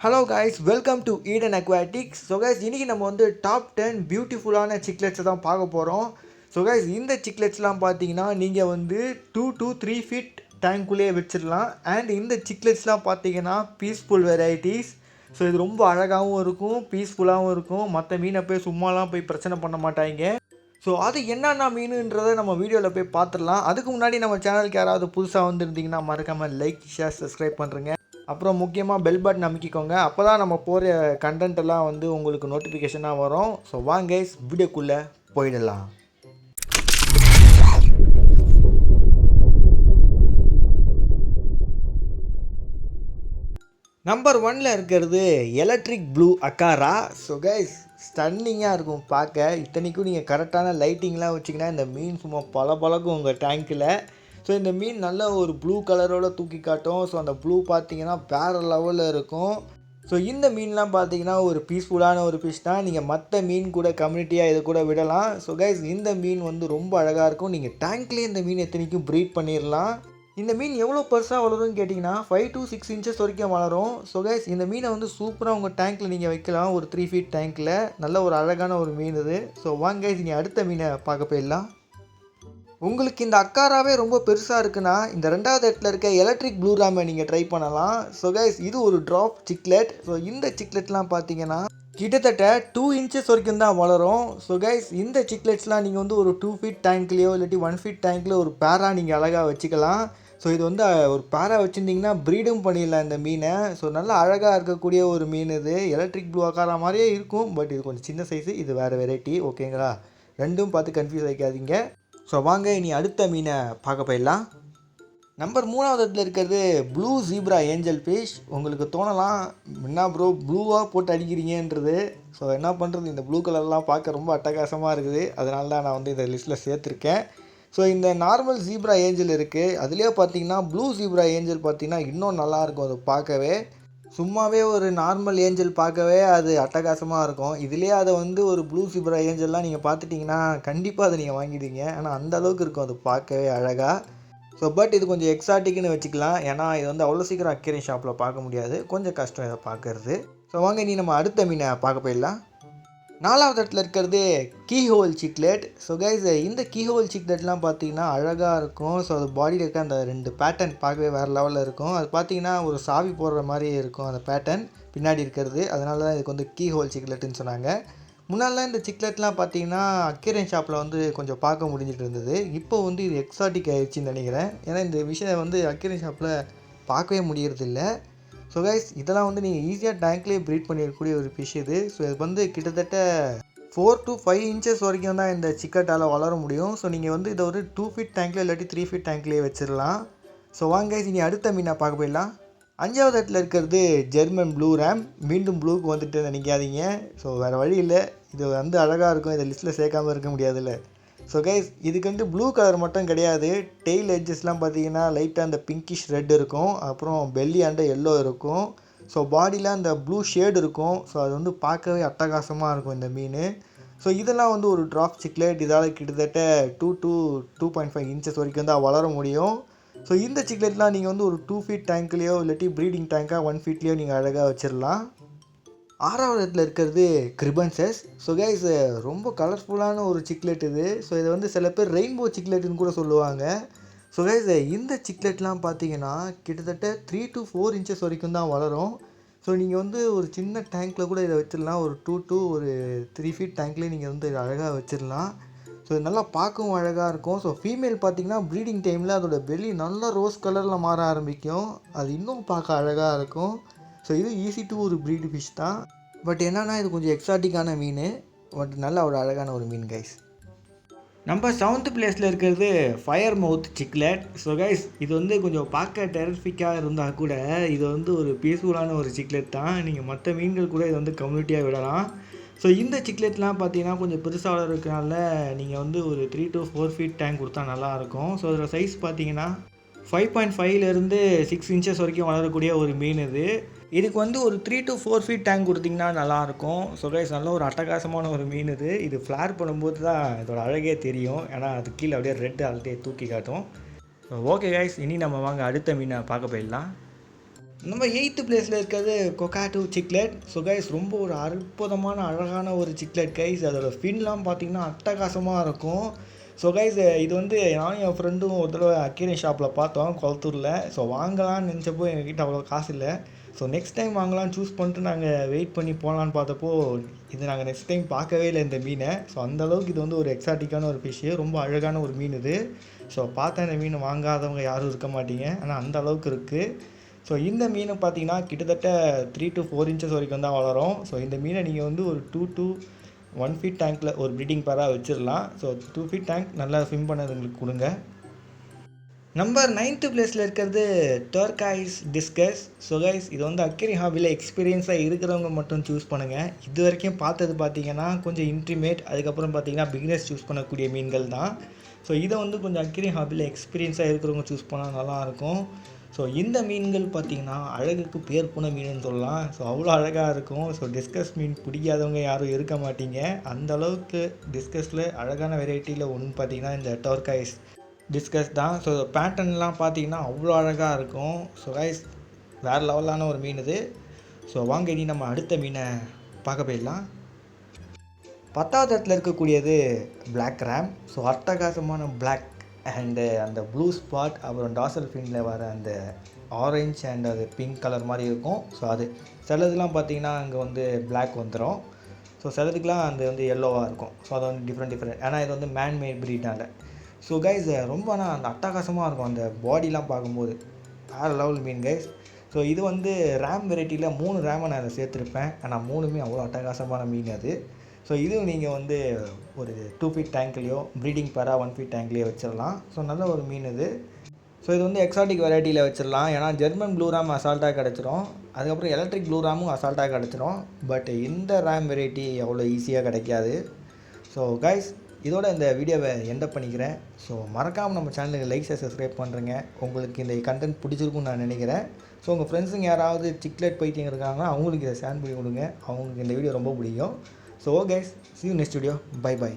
Hello guys, welcome to Eden aquatics. So guys, இன்றைக்கி நம்ம வந்து டாப் 10 பியூட்டிஃபுல்லான சிக்லெட்ஸை தான் பார்க்க போகிறோம். ஸோ கைஸ், இந்த சிக்லெட்ஸ்லாம் பார்த்தீங்கன்னா நீங்கள் வந்து 2 to 3 ஃபீட் டேங்க்குள்ளேயே வச்சிடலாம். அண்ட் இந்த சிக்லெட்ஸ்லாம் பார்த்தீங்கன்னா பீஸ்ஃபுல் வெரைட்டிஸ். ஸோ இது ரொம்ப அழகாகவும் இருக்கும், பீஸ்ஃபுல்லாகவும் இருக்கும். மற்ற மீனை போய் சும்மாலாம் போய் பிரச்சனை பண்ண மாட்டாங்க. ஸோ அது என்னென்ன மீனுன்றதை நம்ம வீடியோவில் போய் பார்த்துடலாம். அதுக்கு முன்னாடி நம்ம சேனலுக்கு யாராவது புதுசாக வந்துருந்தீங்கன்னா மறக்காமல் லைக், ஷேர், சப்ஸ்கிரைப் பண்ணுறேங்க. அப்புறம் முக்கியமாக பெல் பட்டன் அமைக்கிக்கோங்க. அப்போ தான் நம்ம போகிற கண்டென்ட் எல்லாம் வந்து உங்களுக்கு நோட்டிஃபிகேஷனாக வரும். ஸோ வாங்க கைஸ், வீடியோக்குள்ளே போயிடலாம். நம்பர் 1ல் இருக்கிறது எலக்ட்ரிக் ப்ளூ அக்காரா. ஸோ கைஸ், ஸ்டன்னிங்காக இருக்கும் பார்க்க. இத்தனைக்கும் நீங்கள் கரெக்டான லைட்டிங்லாம் வச்சிங்கன்னா இந்த மீன் சும்மா பளபளக்கும் உங்கள் டேங்க்கில். ஸோ இந்த மீன் நல்ல ஒரு ப்ளூ கலரோடு தூக்கி காட்டும். ஸோ அந்த ப்ளூ பார்த்தீங்கன்னா வேறு லெவலில் இருக்கும். ஸோ இந்த மீன்லாம் பார்த்தீங்கன்னா ஒரு பீஸ்ஃபுல்லான ஒரு ஃபிஷ் தான். நீங்கள் மற்ற மீன் கூட கம்யூனிட்டியாக இதை கூட விடலாம். ஸோ கைஸ், இந்த மீன் வந்து ரொம்ப அழகாக இருக்கும். நீங்கள் டேங்க்லேயே இந்த மீன் எத்தனைக்கும் ப்ரீட் பண்ணிடலாம். இந்த மீன் எவ்வளோ பெருசாக வளரும்னு கேட்டிங்கன்னா 5 to 6 இன்ச்சஸ் வரைக்கும் வளரும். ஸோ கைஸ், இந்த மீனை வந்து சூப்பராக உங்கள் டேங்க்கில் நீங்கள் வைக்கலாம். ஒரு 3 ஃபீட் டேங்க்கில் நல்ல ஒரு அழகான ஒரு மீன் இது. ஸோ வாங்க கைஸ், இனி அடுத்த மீனை பார்க்க போயிடலாம். உங்களுக்கு இந்த அக்காராவே ரொம்ப பெருசாக இருக்குன்னா இந்த 2வது இடத்துல இருக்க எலக்ட்ரிக் ப்ளூ ராமை நீங்கள் ட்ரை பண்ணலாம். ஸோ கைஸ், இது ஒரு ட்ராப் சிக்லெட். ஸோ இந்த சிக்லெட்லாம் பார்த்தீங்கன்னா கிட்டத்தட்ட 2 இன்ச்சஸ் வரைக்கும் தான் வளரும். ஸோ கைஸ், இந்த சிக்லெட்ஸ்லாம் நீங்கள் வந்து ஒரு 2 ஃபீட் டேங்க்லேயோ இல்லாட்டி 1 ஃபீட் டேங்க்கில் ஒரு பேரா நீங்கள் அழகாக வச்சுக்கலாம். ஸோ இது வந்து ஒரு பேரா வச்சுருந்திங்கன்னா ப்ரீடும் பண்ணிடலாம் இந்த மீனை. ஸோ நல்லா அழகாக இருக்கக்கூடிய ஒரு மீன் இது. எலக்ட்ரிக் ப்ளூ அக்காரா மாதிரியே இருக்கும், பட் இது கொஞ்சம் சின்ன சைஸு, இது வேறு வெரைட்டி. ஓகேங்களா? ரெண்டும் பார்த்து கன்ஃபியூஸ் ஆகிக்காதீங்க. ஸோ வாங்க இனி அடுத்த மீனை பார்க்க போயிடலாம். நம்பர் 3வது இடத்துல இருக்கிறது ப்ளூ ஜீப்ரா ஏஞ்சல் ஃபிஷ். உங்களுக்கு தோணலாம், என்ன ப்ரோ ப்ளூவாக போட்டு அடிக்கிறீங்கன்றது. ஸோ என்ன பண்ணுறது, இந்த ப்ளூ கலர்லாம் பார்க்க ரொம்ப அட்டகாசமாக இருக்குது. அதனால தான் நான் வந்து இந்த லிஸ்ட்டில் சேர்த்துருக்கேன். ஸோ இந்த நார்மல் ஜீப்ரா ஏஞ்சல் இருக்குது, அதுலேயே பார்த்தீங்கன்னா ப்ளூ ஜீப்ரா ஏஞ்சல் பார்த்தீங்கன்னா இன்னும் நல்லாயிருக்கும் அது பார்க்கவே. சும்மாவே ஒரு நார்மல் ஏஞ்சல் பார்க்கவே அது அட்டகாசமாக இருக்கும். இதுலேயே அதை வந்து ஒரு ப்ளூ ஜீப்ரா ஏஞ்சல்லாம் நீங்கள் பார்த்துட்டிங்கன்னா கண்டிப்பாக அதை நீங்கள் வாங்கிடுவீங்க. ஏன்னா அந்த அளவுக்கு இருக்கும் அது பார்க்கவே அழகாக. ஸோ பட் இது கொஞ்சம் எக்ஸாட்டிக்னு வச்சுக்கலாம். ஏன்னா இது வந்து அவ்வளோ சீக்கிரம் அக்வேரியம் ஷாப்பில் பார்க்க முடியாது, கொஞ்சம் கஷ்டம் இதை பார்க்கறது. ஸோ வாங்க இனி நம்ம அடுத்த மீனை பார்க்க போயிடலாம். 4வது இடத்துல இருக்கிறது கீஹோல் சிக்லெட். ஸோ கைஸ், இந்த கீஹோல் சிக்லெட்லாம் பார்த்தீங்கன்னா அழகாக இருக்கும். ஸோ அது பாடியில் இருக்க அந்த 2 பேட்டர்ன் பார்க்கவே வேறு லெவலில் இருக்கும். அது பார்த்தீங்கன்னா ஒரு சாவி போடுற மாதிரி இருக்கும் அந்த பேட்டர்ன் பின்னாடி இருக்கிறது. அதனால தான் இதுக்கு வந்து கீஹோல் சிக்லெட்டுன்னு சொன்னாங்க. முன்னாடிலாம் இந்த சிக்லெட்லாம் பார்த்தீங்கன்னா அக்வேரியம் ஷாப்பில் வந்து கொஞ்சம் பார்க்க முடிஞ்சிட்டு இருந்தது. இப்போ வந்து இது எக்ஸாட்டிக் ஆகிடுச்சின்னு நினைக்கிறேன். ஏன்னா இந்த விஷயம் வந்து அக்வேரியம் ஷாப்பில் பார்க்கவே முடியறதில்ல. ஸோ கைஸ், இதெல்லாம் வந்து நீங்கள் ஈஸியாக டேங்க்லேயே ப்ரீட் பண்ணிடக்கூடிய ஒரு ஃபிஷ் இது. ஸோ இது வந்து கிட்டத்தட்ட 4 to 5 இன்ச்சஸ் வரைக்கும் தான் இந்த சிக்கட்டால் வளர முடியும். ஸோ நீங்கள் வந்து இதை ஒரு 2 ஃபீட் டேங்க்லேயே இல்லாட்டி 3 ஃபீட் டேங்க்லேயே வச்சிடலாம். ஸோ வாங்க கைஸ், இனி அடுத்த மீனை பார்க்க போயிடலாம். 5வது இடத்துல இருக்கிறது ஜெர்மன் ப்ளூ ரேம். மீண்டும் ப்ளூக்கு வந்துட்டு நினைக்காதீங்க. ஸோ வேறு வழி இல்லை, இது வந்து அழகாக இருக்கும், இதை லிஸ்ட்டில் சேர்க்காமல் இருக்க முடியாதுல்ல. ஸோ கைஸ், இதுக்கு வந்து ப்ளூ கலர் மட்டும் கிடையாது, டெய்ல் எட்ஜஸ்லாம் பார்த்தீங்கன்னா லைட்டாக அந்த பிங்கிஷ் ரெட் இருக்கும். அப்புறம் பெல்லி அண்ட் எல்லோ இருக்கும். ஸோ பாடியில் அந்த ப்ளூ ஷேடு இருக்கும். ஸோ அது வந்து பார்க்கவே அட்டகாசமாக இருக்கும் இந்த மீன். ஸோ இதெல்லாம் வந்து ஒரு ட்ராப் சிக்லெட். இதால் கிட்டத்தட்ட 2 to 2.5 இன்ச்சஸ் வரைக்கும் தான் வளர முடியும். ஸோ இந்த சிக்லெட்லாம் நீங்கள் வந்து ஒரு 2 ஃபீட் டேங்க்லேயோ இல்லாட்டி ப்ரீடிங் டேங்காக 1 ஃபீட்லேயோ நீங்கள் அழகாக வச்சிடலாம். 6வது இடத்துல இருக்கிறது கிரிபன்சஸ். ஸோ கைஸ், ரொம்ப கலர்ஃபுல்லான ஒரு சிக்லெட் இது. ஸோ இதை வந்து சில பேர் ரெயின்போ சிக்லெட்டுன்னு கூட சொல்லுவாங்க. ஸோ கைஸ், இந்த சிக்லெட்லாம் பார்த்தீங்கன்னா கிட்டத்தட்ட 3 to 4 இன்ச்சஸ் வரைக்கும் தான் வளரும். ஸோ நீங்கள் வந்து ஒரு சின்ன டேங்க்கில் கூட இதை வச்சிடலாம். ஒரு 2 to 3 ஃபீட் டேங்க்லேயே நீங்கள் வந்து இதை அழகாக வச்சிடலாம். ஸோ இது நல்லா பார்க்கவும் அழகாக இருக்கும். ஸோ ஃபீமேல் பார்த்தீங்கன்னா ப்ரீடிங் டைமில் அதோட பெல்லி நல்லா ரோஸ் கலரில் மாற ஆரம்பிக்கும். அது இன்னும் பார்க்க அழகாக இருக்கும். ஸோ இது ஈஸி டு ஒரு ப்ரீடு ஃபிஷ் தான். பட் என்னன்னா இது கொஞ்சம் எக்ஸாட்டிக்கான மீன், பட் நல்ல ஒரு அழகான ஒரு மீன் கைஸ். நம்ம 7th பிளேஸில் இருக்கிறது ஃபயர் மவுத் சிக்லெட். ஸோ கைஸ், இது வந்து கொஞ்சம் பார்க்க டெரிஃபிக்காக இருந்தால் கூட இது வந்து ஒரு பீஸ்ஃபுல்லான ஒரு சிக்லெட் தான். நீங்கள் மற்ற மீன்கள் கூட இதை வந்து கம்யூனிட்டியாக விடலாம். ஸோ இந்த சிக்லெட்லாம் பார்த்தீங்கன்னா கொஞ்சம் பெருசாக வளர்றதுனால நீங்கள் வந்து ஒரு 3 to 4 ஃபீட் டேங்க் கொடுத்தா நல்லாயிருக்கும். ஸோ அதோட சைஸ் பார்த்தீங்கன்னா 5.5லேருந்து 6 இன்ச்சஸ் வரைக்கும் வளரக்கூடிய ஒரு மீன் இது. இதுக்கு வந்து ஒரு 3 to 4 ஃபீட் டேங்க் கொடுத்திங்கன்னா நல்லாயிருக்கும். ஸோ கைஸ், நல்ல ஒரு அட்டகாசமான ஒரு மீன் இது. இது ஃப்ளார் பண்ணும்போது தான் இதோட அழகே தெரியும். ஏன்னா அது கீழே அப்படியே ரெட் ஆல்ட்டே தூக்கி காட்டும். ஓகே கைஸ், இனி நம்ம வாங்க அடுத்த மீனை பார்க்க போயிடலாம். நம்ம 8th பிளேஸில் இருக்கிறது கொக்காட்டோ சிக்லெட். ஸோ கைஸ் ரொம்ப ஒரு அற்புதமான அழகான ஒரு சிக்லெட் கைஸ். அதோட ஃபின்லாம் பார்த்தீங்கன்னா அட்டகாசமாக இருக்கும். ஸோ கைஸ் இது வந்து நானும் என் ஃப்ரெண்டும் ஒரு தடவை அக்வேரியம் ஷாப்பில் பார்த்தோம் குளத்தூரில். ஸோ வாங்கலாம்னு நினச்சப்போ எங்ககிட்ட அவ்வளோ காசு இல்லை. ஸோ நெக்ஸ்ட் டைம் வாங்கலாம்னு சூஸ் பண்ணிட்டு நாங்கள் வெயிட் பண்ணி போகலான்னு பார்த்தப்போ இது நாங்கள் நெக்ஸ்ட் டைம் பார்க்கவே இல்லை இந்த மீனை. ஸோ அந்தளவுக்கு இது வந்து ஒரு எக்ஸாட்டிக்கான ஒரு ஃபிஷ்ஷு, ரொம்ப அழகான ஒரு மீன் இது. ஸோ பார்த்தா இந்த மீன் வாங்காதவங்க யாரும் இருக்க மாட்டீங்க, ஆனால் அந்த அளவுக்கு இருக்குது. ஸோ இந்த மீனை பார்த்தீங்கன்னா கிட்டத்தட்ட 3 to 4 inches வரைக்கும் தான் வளரும். ஸோ இந்த மீனை நீங்கள் வந்து ஒரு 2 to 1 feet டேங்க்கில் ஒரு ப்ரீடிங் பேராக வச்சிடலாம். ஸோ 2 feet டேங்க் நல்லா ஸ்விம் பண்ணதுங்களுக்கு கொடுங்க. நம்பர் 9th பிளேஸில் இருக்கிறது டர்காய்ஸ் டிஸ்கஸ். ஸோ கைஸ் இது வந்து அக்வேரியம் ஹாபியில் எக்ஸ்பீரியன்ஸாக இருக்கிறவங்க மட்டும் சூஸ் பண்ணுங்கள். இது வரைக்கும் பார்த்தது பார்த்தீங்கன்னா கொஞ்சம் இன்ட்ரிமேட், அதுக்கப்புறம் பார்த்தீங்கன்னா பிகினர்ஸ் சூஸ் பண்ணக்கூடிய மீன்கள் தான். ஸோ இதை வந்து கொஞ்சம் அக்வேரியம் ஹாபியில் எக்ஸ்பீரியன்ஸாக இருக்கிறவங்க சூஸ் பண்ணால் நல்லாயிருக்கும். ஸோ இந்த மீன்கள் பார்த்திங்கன்னா அழகுக்கு பேர் போன மீனுன்னு சொல்லலாம். ஸோ அவ்வளோ அழகாக இருக்கும். ஸோ டிஸ்கஸ் மீன் பிடிக்காதவங்க யாரும் இருக்க மாட்டீங்க. அந்தளவுக்கு டிஸ்கஸில் அழகான வெரைட்டியில் ஒன்று பார்த்திங்கன்னா இந்த டர்காய்ஸ் டிஸ்கஸ் தான். ஸோ பேட்டர்ன்லாம் பார்த்தீங்கன்னா அவ்வளோ அழகாக இருக்கும். ஸோ கைஸ் வேறு லெவலான ஒரு மீன் இது. ஸோ வாங்க இனி நம்ம அடுத்த மீனை பார்க்க போயிடலாம். 10வது இடத்துல இருக்கக்கூடியது பிளாக் ரேம். ஸோ அட்டகாசமான பிளாக் அண்டு அந்த ப்ளூ ஸ்பாட், அப்புறம் டார்சல் ஃபின்னில் வர அந்த ஆரஞ்ச் அண்ட் அது பிங்க் கலர் மாதிரி இருக்கும். ஸோ அது சிலதுலாம் பார்த்தீங்கன்னா அங்கே வந்து பிளாக் வந்துடும். ஸோ சிலதுக்கெலாம் அது வந்து எல்லோவாக இருக்கும். ஸோ அது வந்து டிஃப்ரெண்ட் ஏன்னா இது வந்து மேன்மேட் ப்ரீடால். ஸோ கைஸ் ரொம்ப ஆனால் அந்த அட்டகாசமாக இருக்கும் அந்த பாடிலாம் பார்க்கும்போது, வேறு லெவல் மீன் கைஸ். ஸோ இது வந்து ரேம் வெரைட்டியில் 3 ரேமை நான் அதை சேர்த்துருப்பேன். ஆனால் 3மே அவ்வளோ அட்டகாசமான மீன் அது. ஸோ இதுவும் நீங்கள் வந்து ஒரு 2 feet டேங்க்லேயோ ப்ரீடிங் பேரா 1 feet டேங்க்லேயோ வச்சிடலாம். ஸோ நல்ல ஒரு மீன் இது. ஸோ இது வந்து எக்ஸாட்டிக் வெரைட்டியில் வச்சிடலாம். ஏன்னா ஜெர்மன் ப்ளூ ரேம் அசால்ட்டாக கிடச்சிரும், அதுக்கப்புறம் எலக்ட்ரிக் ப்ளூ ரேமும் அசால்ட்டாக கிடச்சிரும். பட் இந்த ரேம் வெரைட்டி அவ்வளோ ஈஸியாக கிடைக்காது. ஸோ கைஸ் இதோட இந்த வீடியோவை எண்ட் பண்ணிக்கிறேன். ஸோ மறக்காமல் நம்ம சேனலுக்கு லைக் சப்ஸ்கிரைப் பண்ணுறேங்க. உங்களுக்கு இந்த கண்டென்ட் பிடிச்சிருக்குன்னு நான் நினைக்கிறேன். ஸோ உங்கள் ஃப்ரெண்ட்ஸுங்க யாராவது சிக்லெட் பைத்தியம் இருக்காங்கன்னா அவங்களுக்கு இதை ஷேர் பண்ணி கொடுங்க. அவங்களுக்கு இந்த வீடியோ ரொம்ப பிடிக்கும். So guys see you next video. Bye bye.